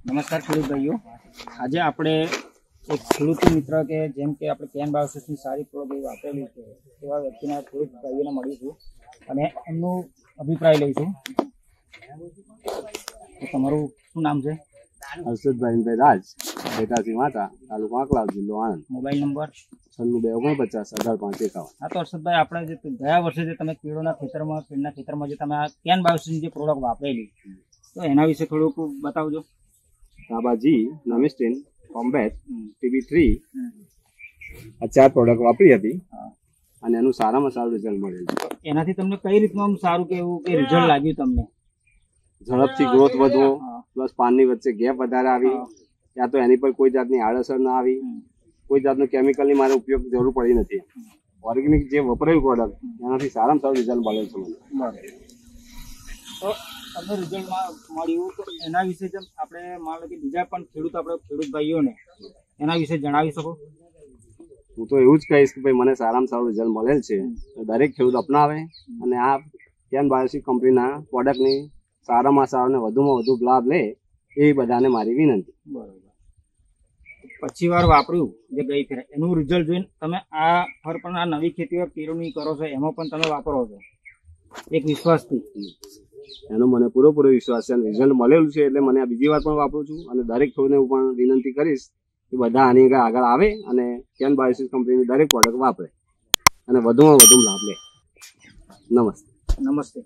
નમસ્કાર ખેડૂત ભાઈઓ, આજે આપણે એક ખેડૂત મિત્ર કે જેમ કે આપણે કેન બાયોસિસની સારી પ્રોડક્ટ વાપરેલી છે એવા વ્યક્તિના ખેડૂત ભાઈઓને મળીશું અને એમનું અભિપ્રાય લઈશું. તો તમારું શું નામ છે? હર્ષદભાઈ રાજ, બેટાસી માતા, તાલુકો આંકલાવ, જિલ્લો આણંદ. Mobile number 9649 18 551. હા, તો હર્ષદભાઈ, આપણે જે ગયા વર્ષે જે તમે કેળના ખેતરમાં જે તમે આ કેન બાયોસિસની જે પ્રોડક્ટ વાપરેલી, તો એના વિશે થોડુંક બતાવજો. તાબાજી, નમિસ્ટીન, કોમ્બેટ, TB3 આ 4 પ્રોડક્ટ વાપરી હતી અને એનું સારામાં સારું રિઝલ્ટ મળેલ છે. એનાથી તમને કઈ રીતનું સારું કે એવું કે રિઝલ્ટ લાગ્યું તમને? ઝડપથી ગ્રોથ વધવો, પ્લસ પાનની વચ્ચે ગેપ વધારે આવી, ત્યાં તો એની પર કોઈ જાતની આડઅસર ના આવી, કોઈ જાતનું કેમિકલની મારે ઉપયોગ જરૂર પડી નથી. ઓર્ગેનિક જે વપરાયું પ્રોડક્ટ એનાથી સારામાં સારું રિઝલ્ટ મળેલ છે મને. તો તમને રિઝલ્ટમાં મળ્યું, તો એના વિશે જેમ આપણે માન લો કે બીજા પણ ખેડૂત ભાઈઓને એના વિશે જણાવી શકો? હું તો એવું જ કહીશ કે ભાઈ મને સારામાં સારું રિઝલ્ટ મળેલ છે, દરેક ખેડૂત અપનાવે અને આ કેન બાયોસિસ કંપનીના પ્રોડક્ટની સારામાં સારો અને વધુમાં વધુ લાભ લે એ બધાને મારી વિનંતી. બરોબર. પછી વાર વાપર્યું જે ગઈ ફેર, એનું રિઝલ્ટ જોઈને તમે આ ફર પણ આ નવી ખેતીઓ કેળવણી કરો છો એમાં પણ તમે વાપરો છો એક વિશ્વાસથી? એનો મને પૂરેપૂરો વિશ્વાસ છે અને રિઝલ્ટ મળેલું છે, એટલે મને આ બીજી વાર પણ વાપરું છું અને દરેક ખેડૂતને હું પણ વિનંતી કરીશ કે બધા આની આગળ આવે અને કેન બાયોસિસ કંપનીની દરેક પ્રોડક્ટ વાપરે અને વધુમાં વધુ લાભ લે. નમસ્તે. નમસ્તે.